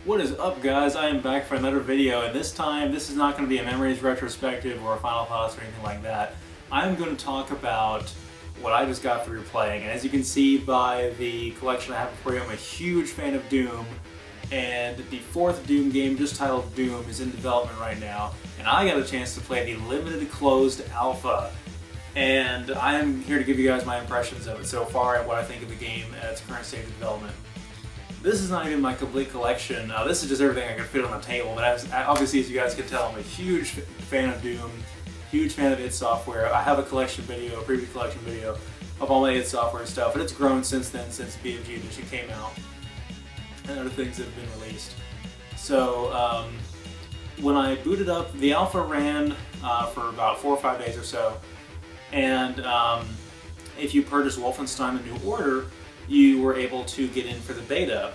What is up, guys? I am back for another video, and this time this is not going to be a memories retrospective or a final thoughts or anything like that. I'm going to talk about what I just got through playing, and as you can see by the collection I have before you, I'm a huge fan of Doom, and the fourth Doom game, just titled Doom, is in development right now, and I got a chance to play the limited closed alpha. And I'm here to give you guys my impressions of it so far and what I think of the game at its current state of development. This is not even my complete collection. This is just everything I can fit on the table. But obviously, as you guys can tell, I'm a huge fan of Doom, huge fan of id Software. I have a collection video, a preview collection video of all my id Software stuff, and it's grown since then, since BFG Edition came out, and other things that have been released. So when I booted up, the alpha ran for about 4 or 5 days or so, and if you purchase Wolfenstein: The New Order, you were able to get in for the beta,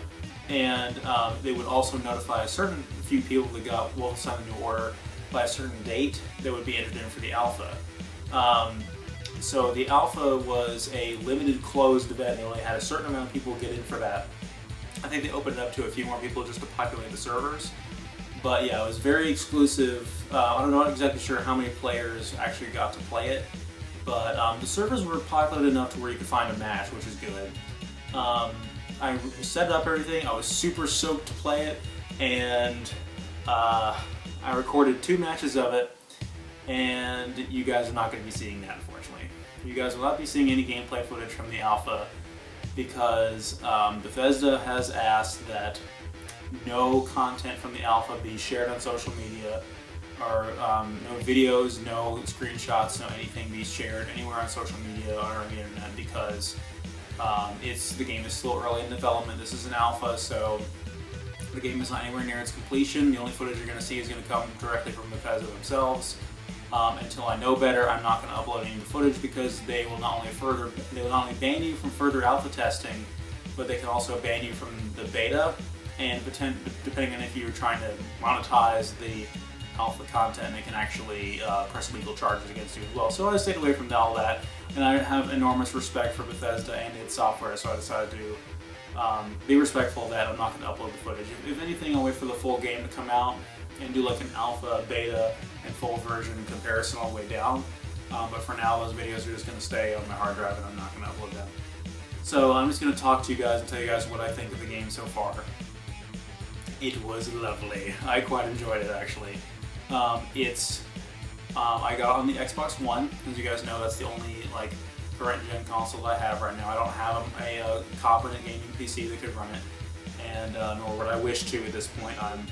and they would also notify a certain few people that got Wolfenstein: The New Order by a certain date that would be entered in for the alpha. So the alpha was a limited closed event. They only had a certain amount of people get in for that. I think they opened it up to a few more people just to populate the servers. But yeah, it was very exclusive. I'm not exactly sure how many players actually got to play it, but the servers were populated enough to where you could find a match, which is good. I set up everything. I was super stoked to play it, and I recorded 2 matches of it, and you guys are not going to be seeing that, unfortunately. You guys will not be seeing any gameplay footage from the alpha because Bethesda has asked that no content from the alpha be shared on social media, or no videos, no screenshots, no anything be shared anywhere on social media or on the internet, because the game is still early in development. This is an alpha, so the game is not anywhere near its completion. The only footage you're going to see is going to come directly from Bethesda themselves. Until I know better, I'm not going to upload any of the footage, because they will not only ban you from further alpha testing, but they can also ban you from the beta, and depending on if you're trying to monetize the alpha content, they can actually press legal charges against you as well. So I stayed away from all that, and I have enormous respect for Bethesda and id Software, so I decided to be respectful of that. I'm not going to upload the footage. If anything, I'll wait for the full game to come out and do like an alpha, beta, and full version comparison all the way down. But for now, those videos are just going to stay on my hard drive, and I'm not going to upload them. So I'm just going to talk to you guys and tell you guys what I think of the game so far. It was lovely. I quite enjoyed it, actually. I got on the Xbox One. As you guys know, that's the only current gen console I have right now. I don't have a competent gaming PC that could run it, and nor would I wish to at this point. I'm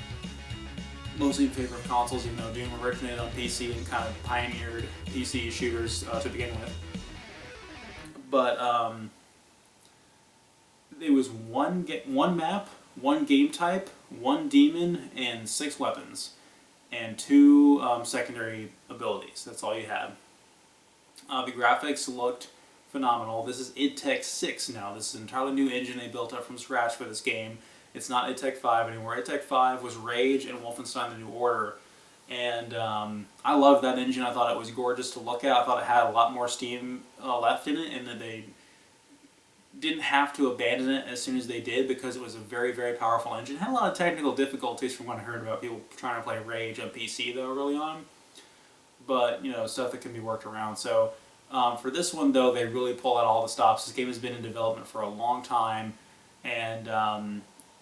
mostly in favor of consoles, even though Doom originated on PC and kind of pioneered PC shooters to begin with. But it was one map, one game type, one demon, and 6 weapons, and 2 secondary abilities. That's all you had. The graphics looked phenomenal. This is id Tech 6 now. This is an entirely new engine they built up from scratch for this game. It's not id Tech 5 anymore. id Tech 5 was Rage and Wolfenstein: The New Order. And I loved that engine. I thought it was gorgeous to look at. I thought it had a lot more steam left in it, and that they didn't have to abandon it as soon as they did, because it was a very, very powerful engine. It had a lot of technical difficulties from what I heard about people trying to play Rage on PC, though, early on. But, stuff that can be worked around. So for this one, though, they really pull out all the stops. This game has been in development for a long time, and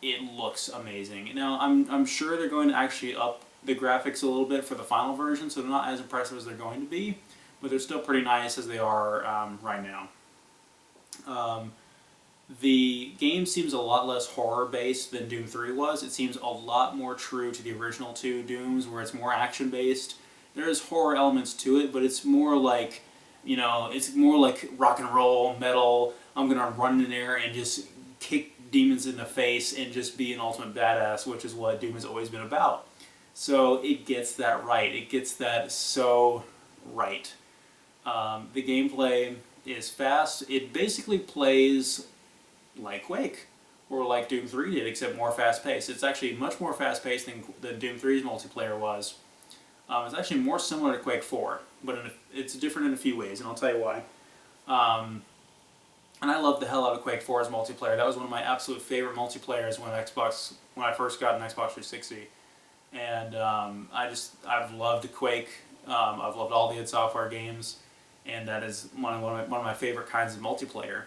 it looks amazing. Now, I'm sure they're going to actually up the graphics a little bit for the final version, so they're not as impressive as they're going to be, but they're still pretty nice as they are right now. The game seems a lot less horror-based than Doom 3 was. It seems a lot more true to the original 2 Dooms, where it's more action-based. There's horror elements to it, but it's more like, it's more like rock and roll, metal. I'm gonna run in there and just kick demons in the face and just be an ultimate badass, which is what Doom has always been about. So it gets that right. It gets that so right. The gameplay is fast. It basically plays like Quake, or like Doom 3 did, except more fast-paced. It's actually much more fast-paced than Doom 3's multiplayer was. It's actually more similar to Quake 4, but it's different in a few ways, and I'll tell you why. And I loved the hell out of Quake 4's multiplayer. That was one of my absolute favorite multiplayers when I first got an Xbox 360. And I've loved Quake. I've loved all the id Software games, and that is one of my favorite kinds of multiplayer.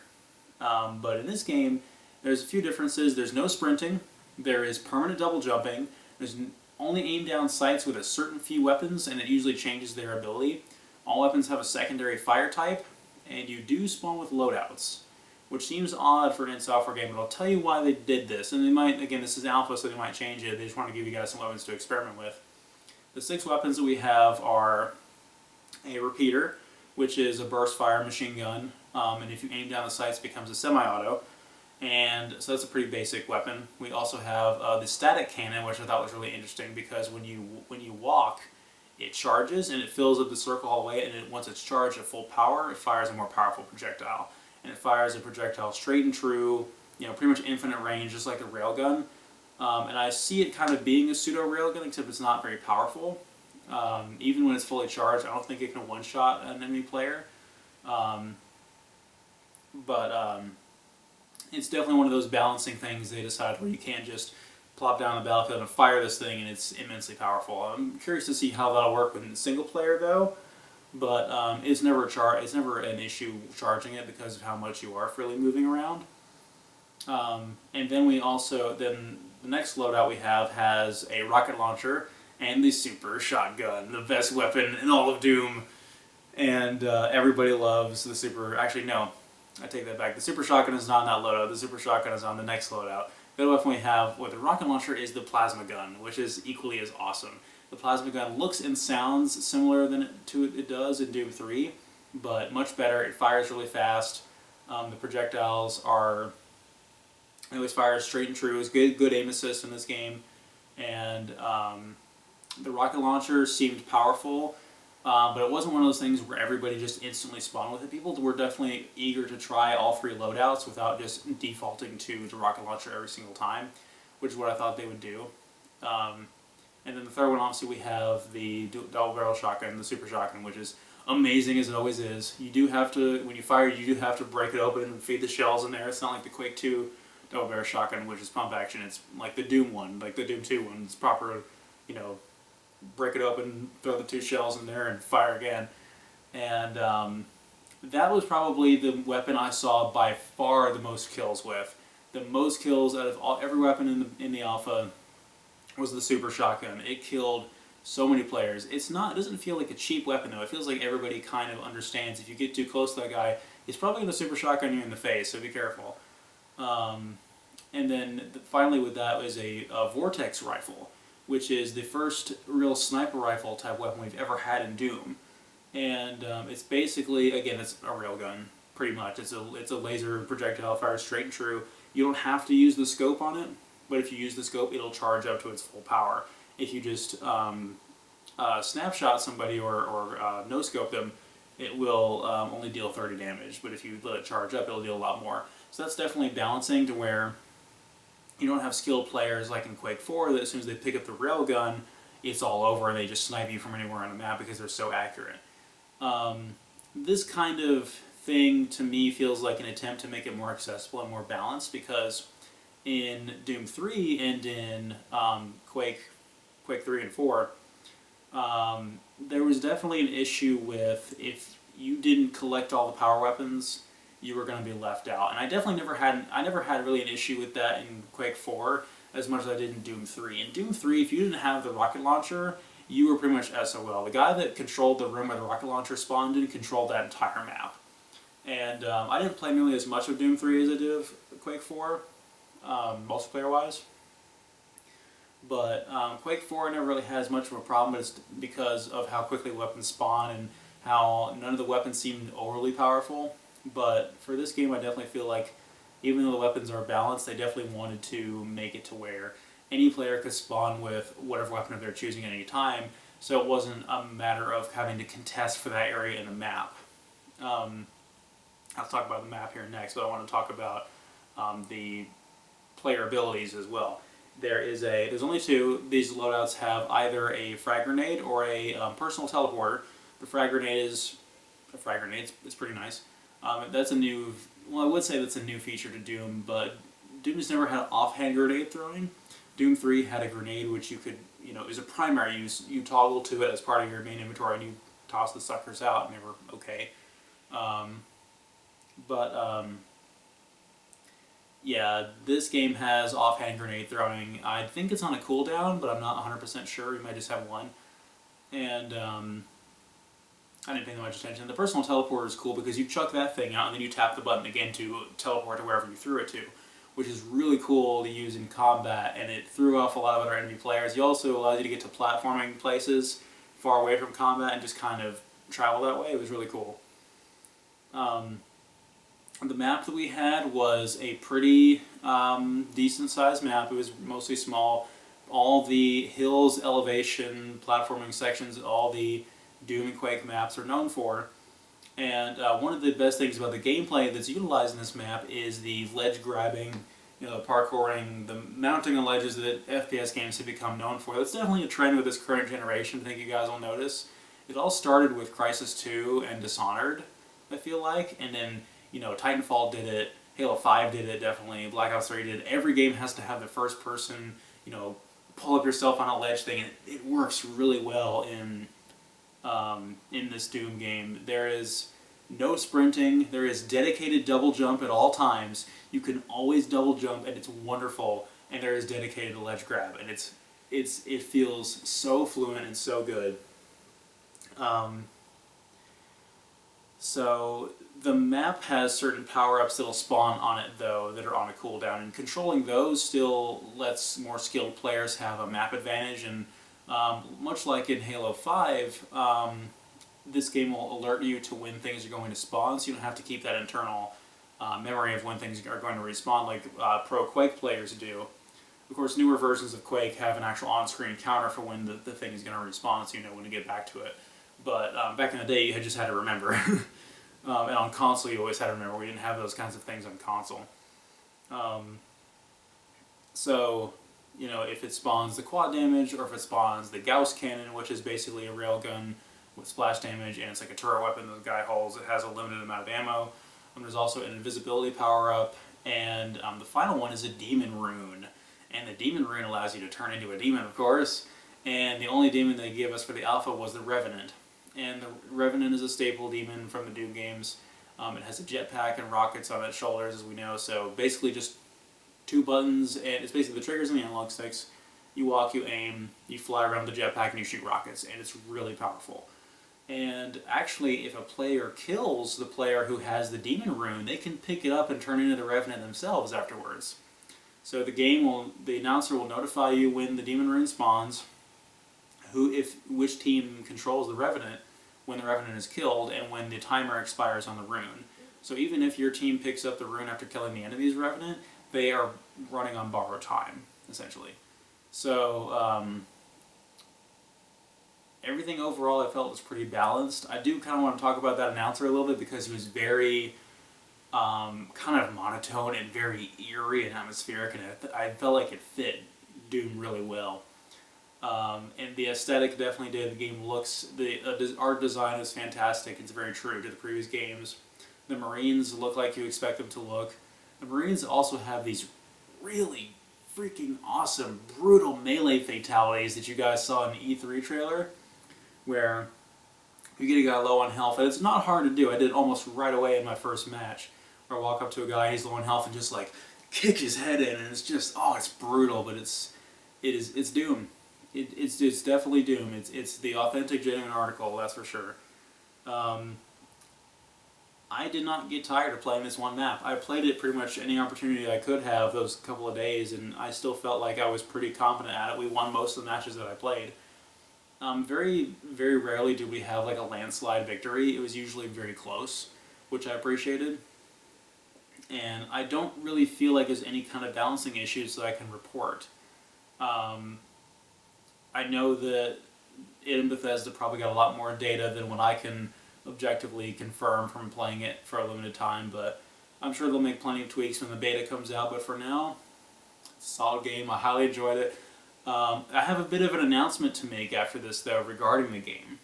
But in this game, there's a few differences. There's no sprinting. There is permanent double jumping. There's only aim down sights with a certain few weapons, and it usually changes their ability. All weapons have a secondary fire type, and you do spawn with loadouts, which seems odd for an id Software game, but I'll tell you why they did this. And they might, again, this is alpha, so they might change it. They just want to give you guys some weapons to experiment with. The 6 weapons that we have are a repeater, which is a burst fire machine gun, and if you aim down the sights, it becomes a semi-auto. And so that's a pretty basic weapon. We also have the static cannon, which I thought was really interesting because when you walk, it charges and it fills up the circle all the way, and once it's charged at full power, it fires a more powerful projectile. And it fires a projectile straight and true, pretty much infinite range, just like a railgun. And I see it kind of being a pseudo railgun, except it's not very powerful. Even when it's fully charged, I don't think it can one-shot an enemy player. It's definitely one of those balancing things they decide where you can't just plop down the battlefield and fire this thing and it's immensely powerful. I'm curious to see how that'll work with single player though, but it's never an issue charging it because of how much you are freely moving around. And then the next loadout we have has a rocket launcher and the super shotgun, the best weapon in all of Doom. And everybody loves the super. Actually, no, I take that back. The super shotgun is not on that loadout. The super shotgun is on the next loadout. The other weapon we have with the rocket launcher is the plasma gun, which is equally as awesome. The plasma gun looks and sounds similar to it does in Doom 3, but much better. It fires really fast. The projectiles it always fires straight and true. It's good aim assist in this game, and the rocket launcher seemed powerful. But it wasn't one of those things where everybody just instantly spawned with it. People were definitely eager to try all 3 loadouts without just defaulting to the rocket launcher every single time, which is what I thought they would do. And then the third one, obviously, we have the double barrel shotgun, the super shotgun, which is amazing as it always is. You do have to, when you fire, you do have to break it open and feed the shells in there. It's not like the Quake 2 double barrel shotgun, which is pump action. It's like the Doom one, like the Doom 2 one. It's proper, break it open, throw the 2 shells in there, and fire again. And that was probably the weapon I saw by far the most kills with. The most kills out of every weapon in the alpha was the super shotgun. It killed so many players. It doesn't feel like a cheap weapon though. It feels like everybody kind of understands if you get too close to that guy, he's probably going to super shotgun you in the face, so be careful. And then finally with that was a Vortex rifle, which is the first real sniper rifle type weapon we've ever had in Doom. And it's basically, again, it's a railgun, pretty much. It's a laser projectile, fires straight and true. You don't have to use the scope on it, but if you use the scope, it'll charge up to its full power. If you just snapshot somebody or no-scope them, it will only deal 30 damage, but if you let it charge up, it'll deal a lot more. So that's definitely balancing to where you don't have skilled players like in Quake 4 that as soon as they pick up the railgun, it's all over and they just snipe you from anywhere on the map because they're so accurate. This kind of thing to me feels like an attempt to make it more accessible and more balanced, because in Doom 3 and in Quake 3 and 4, there was definitely an issue with if you didn't collect all the power weapons, you were going to be left out. And I never had really an issue with that in Quake 4 as much as I did in Doom 3. In Doom 3, if you didn't have the rocket launcher, you were pretty much SOL. The guy that controlled the room where the rocket launcher spawned didn't control that entire map. And I didn't play nearly as much of Doom 3 as I did of Quake 4, multiplayer-wise. But Quake 4 never really had as much of a problem, but it's because of how quickly weapons spawn and how none of the weapons seemed overly powerful. But for this game, I definitely feel like even though the weapons are balanced, they definitely wanted to make it to where any player could spawn with whatever weapon they're choosing at any time, so it wasn't a matter of having to contest for that area in the map. I'll talk about the map here next, but I want to talk about the player abilities as well. There's only 2. These loadouts have either a frag grenade or a personal teleporter. The frag grenade is a frag grenade. It's pretty nice. That's a new well, I would say that's a new feature to Doom, but Doom has never had offhand grenade throwing. Doom 3 had a grenade which you could, is a primary use. You toggle to it as part of your main inventory and you toss the suckers out and they were okay. But yeah, this game has offhand grenade throwing. I think it's on a cooldown, but I'm not 100% sure. You might just have one. And I didn't pay that much attention. The personal teleporter is cool because you chuck that thing out and then you tap the button again to teleport to wherever you threw it to, which is really cool to use in combat, and it threw off a lot of other enemy players. It also allows you to get to platforming places far away from combat and just kind of travel that way. It was really cool. The map that we had was a pretty decent sized map. It was mostly small. All the hills, elevation, platforming sections, all the Doom and Quake maps are known for. And one of the best things about the gameplay that's utilized in this map is the ledge grabbing, parkouring, the mounting on ledges that FPS games have become known for. That's definitely a trend with this current generation, I think you guys will notice. It all started with Crysis 2 and Dishonored, I feel like, and then, Titanfall did it, Halo 5 did it definitely, Black Ops 3 did it. Every game has to have the first person, pull up yourself on a ledge thing, and it works really well in this Doom game. There is no sprinting. There is dedicated double jump at all times. You can always double jump, and it's wonderful. And there is dedicated ledge grab, and it feels so fluent and so good. So the map has certain power-ups that'll spawn on it, though, that are on a cooldown, and controlling those still lets more skilled players have a map advantage. And much like in Halo 5, this game will alert you to when things are going to spawn, so you don't have to keep that internal memory of when things are going to respawn like pro Quake players do. Of course, newer versions of Quake have an actual on-screen counter for when the thing is going to respawn, so you know when to get back to it. But back in the day, you just had to remember. And on console, you always had to remember. We didn't have those kinds of things on console. So, if it spawns the quad damage, or if it spawns the Gauss cannon, which is basically a railgun with splash damage, and it's like a turret weapon that the guy holds. It has a limited amount of ammo. There's also an invisibility power-up, and the final one is a demon rune. And the demon rune allows you to turn into a demon, of course. And the only demon they gave us for the alpha was the Revenant. And the Revenant is a staple demon from the Doom games. It has a jetpack and rockets on its shoulders, as we know. So basically just two buttons, and it's basically the triggers and the analog sticks. You walk, you aim, you fly around the jetpack, and you shoot rockets. And it's really powerful. And actually, if a player kills the player who has the demon rune, they can pick it up and turn into the Revenant themselves afterwards. So the announcer will notify you when the demon rune spawns, which team controls the Revenant when the Revenant is killed, and when the timer expires on the rune. So even if your team picks up the rune after killing the enemy's Revenant, they are running on borrowed time, essentially. So everything overall I felt was pretty balanced. I do kind of want to talk about that announcer a little bit because he was very kind of monotone and very eerie and atmospheric, and I felt like it fit Doom really well. And the aesthetic definitely did. The game looks, the art design is fantastic. It's very true to the previous games. The Marines look like you expect them to look. The Marines also have these really freaking awesome, brutal melee fatalities that you guys saw in the E3 trailer, where you get a guy low on health, and it's not hard to do. I did it almost right away in my first match, where I walk up to a guy, he's low on health, and just like kick his head in, and it's just, it's brutal, but it's Doom. It's definitely Doom. It's the authentic, genuine article, that's for sure. I did not get tired of playing this one map. I played it pretty much any opportunity I could have those couple of days, and I still felt like I was pretty competent at it. We won most of the matches that I played. Very, very rarely did we have like a landslide victory. It was usually very close, which I appreciated. And I don't really feel like there's any kind of balancing issues that I can report. I know that id Bethesda probably got a lot more data than what I can objectively confirm from playing it for a limited time, but I'm sure they'll make plenty of tweaks when the beta comes out. But for now, it's a solid game. I highly enjoyed it. I have a bit of an announcement to make after this, though, regarding the game.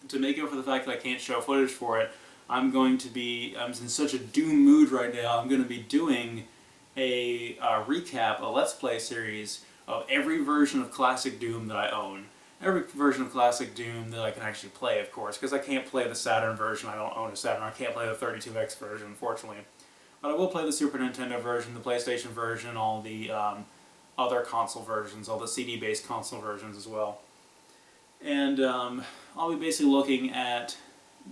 To make up for the fact that I can't show footage for it, I'm in such a Doom mood right now, I'm going to be doing a recap, a Let's Play series of every version of Classic Doom that I own. Every version of Classic Doom that I can actually play, of course, because I can't play the Saturn version. I don't own a Saturn. I can't play the 32X version, unfortunately. But I will play the Super Nintendo version, the PlayStation version, all the other console versions, all the CD-based console versions as well. And I'll be basically looking at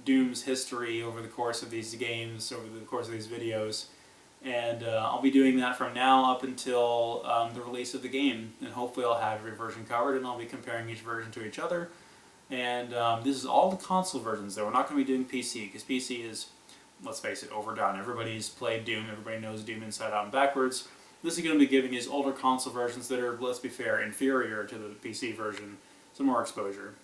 Doom's history over the course of these games, over the course of these videos. And I'll be doing that from now up until the release of the game. And hopefully I'll have every version covered, and I'll be comparing each version to each other. And this is all the console versions, though. We're not going to be doing PC, because PC is, let's face it, overdone. Everybody's played Doom. Everybody knows Doom inside out and backwards. This is going to be giving these older console versions that are, let's be fair, inferior to the PC version some more exposure.